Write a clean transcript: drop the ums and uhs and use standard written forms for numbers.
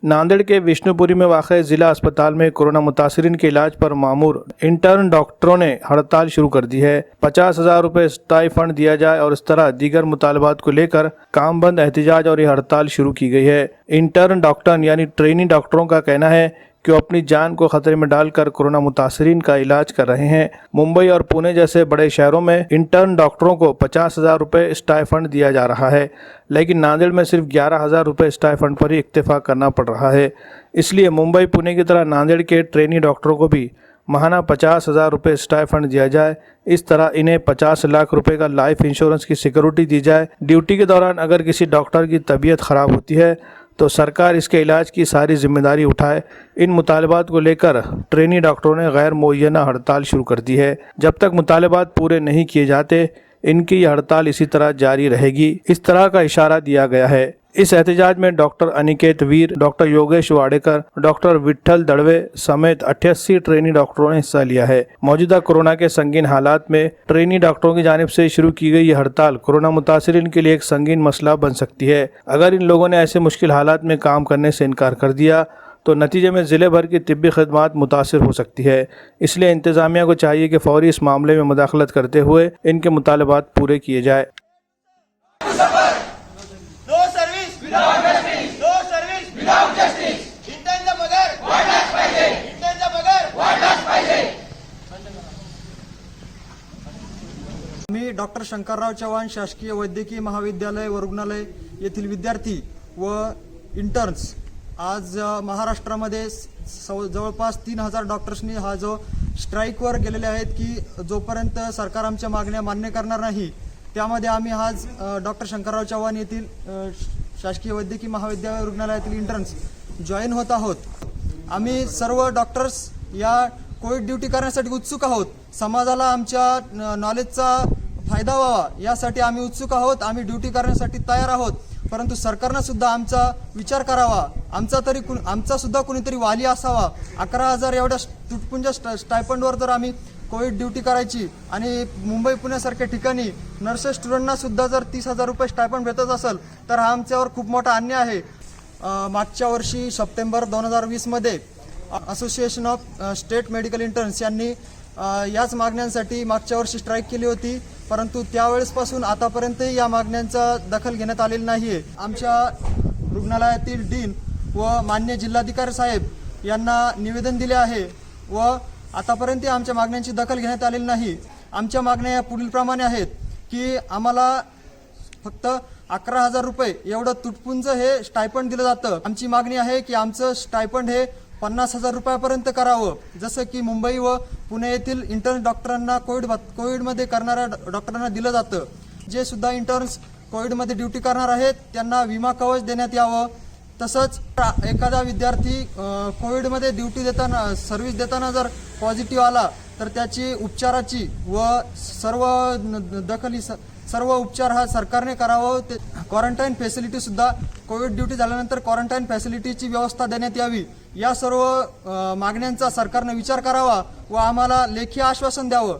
नांदेड़ के विष्णुपुरी में वाक़ ज़िला अस्पताल में कोरोना मुतासरीन के इलाज पर मामूर इंटर्न डॉक्टरों ने हड़ताल शुरू कर दी है। 50,000 रुपये स्टाइफंड दिया जाए और इस तरह दीगर मुतालबात को लेकर काम बंद एहतजाज और ये हड़ताल शुरू की गई है। इंटर्न डॉक्टर यानी ट्रेनी डॉक्टरों का कहना है कि वो अपनी जान को खतरे में डालकर कोरोना मुतासरीन का इलाज कर रहे हैं। मुंबई और पुणे जैसे बड़े शहरों में इंटर्न डॉक्टरों को 50,000 रुपये स्टाइफंड दिया जा रहा है, लेकिन नांदेड़ में सिर्फ 11,000 रुपये स्टाइफंड पर ही इक्तफा करना पड़ रहा है। इसलिए मुंबई पुणे की तरह नांदेड़ के ट्रेनी डॉक्टरों को भी माहाना 50,000 रुपये स्टाइफंड दिया जाए। इस तरह इन्हें 50 लाख रुपए का लाइफ इंश्योरेंस की सिक्योरिटी दी जाए। ड्यूटी के दौरान अगर किसी डॉक्टर की तबीयत ख़राब होती है तो सरकार इसके इलाज की सारी जिम्मेदारी उठाए। इन मुतालबात को लेकर ट्रेनी डॉक्टरों ने गैर मुअय्यना हड़ताल शुरू कर दी है। जब तक मुतालबात पूरे नहीं किए जाते इनकी ये हड़ताल इसी तरह जारी रहेगी, इस तरह का इशारा दिया गया है। इस एहतजाज में डॉक्टर अनिकेत वीर, डॉक्टर योगेश वाडेकर, डॉक्टर विट्ठल दड़वे समेत 88 ट्रेनी डॉक्टरों ने हिस्सा लिया है। मौजूदा कोरोना के संगीन हालात में ट्रेनी डॉक्टरों की जानिब से शुरू की गई ये हड़ताल कोरोना मुतासरीन के लिए एक संगीन मसला बन सकती है। अगर इन लोगों ने ऐसे मुश्किल हालात में काम करने से इनकार कर दिया तो नतीजे में ज़िले भर की तिब्बी खदमात मुतासिर हो सकती है। इसलिए इंतज़ामिया को चाहिए कि फौरी इस मामले में मुदाखलत करते हुए इनके मुतालबात पूरे किए जाए। मी डॉक्टर शंकरराव चव्हाण शासकीय वैद्यकीय महाविद्यालय व रुग्णालय येथील विद्यार्थी व इंटर्न्स आज महाराष्ट्रामध्ये जवळपास 3,000 डॉक्टर्सनी हा जो स्ट्राईकवर गेलेले आहेत की जोपर्यंत सरकार आमच्या मागण्या मान्य करणार नाही, त्यामध्ये आम्ही आज डॉक्टर शंकरराव चव्हाण येथील शासकीय वैद्यकीय महाविद्यालय रुग्णालयातील इंटर्न्स जॉईन होत आहोत। आम्ही सर्व डॉक्टर्स या कोविड ड्यूटी करण्यासाठी उत्सुक आहोत। समाजाला आमच्या नॉलेजचा फायदा व्हावा यासाठी आम्ही उत्सुक आहोत। आम्ही ड्यूटी करण्यासाठी तयार आहोत, परंतु सरकारने सुद्धा आमचा विचार करावा। आमचा सुद्धा कोणीतरी वाली असावा। 11,000 एवढ्या तुटपुंज स्टायपंडवर जर आम्ही कोविड ड्यूटी करायची आणि मुंबई पुण्यासारख्या ठिकाणी नर्सेस स्टुडंटना सुद्धा जर 30,000 रुपये स्टायपंड भेटत असेल तर हा आमच्यावर खूप मोठा अन्याय आहे। मागच्या वर्षी सप्टेंबर 2020 मध्ये association of state medical interns यांनी याच मागण्यांसाठी मागच्या वर्षी स्ट्राईक केली होती, परंतु त्यावेळेसपासून आतापर्यंत या मागण्यांचा दखल घेण्यात आलेली नाहीये। आमच्या रुग्णालयातील डीन व मान्य जिल्हाधिकारी साहेब यांना निवेदन दिले आहे व आतापर्यंत आमच्या मागण्यांची दखल घेण्यात आलेली नाही। आमच्या मागण्या या पुढील प्रमाणे आहेत की आम्हाला फक्त 11,000 रुपये एवढं तुटपुंज हे स्टायपंड दिलं जातं। आमची मागणी आहे की आमचं स्टायपंड हे 50,000 रुपयापर्यंत करावं, जसं की मुंबई व पुणे येथील इंटर्न डॉक्टरांना कोविडमध्ये करणाऱ्या डॉक्टरांना दिलं जातं। जे सुद्धा इंटर्न्स कोविडमध्ये ड्यूटी करणार आहेत त्यांना विमा कवच देण्यात यावं। तसंच एखादा विद्यार्थी कोविडमध्ये ड्यूटी देताना सर्व्हिस देताना जर पॉझिटिव्ह आला तर त्याची उपचाराची व सर्व उपचार हा सरकारने करावं। ते क्वारंटाईन फॅसिलिटी सुद्धा कोविड ड्यूटी झाल्यानंतर क्वारंटाईन फॅसिलिटीची व्यवस्था देण्यात यावी। या सर्व मागण्यांचा सरकारने विचार करावा व आम्हाला लेखी आश्वासन द्यावं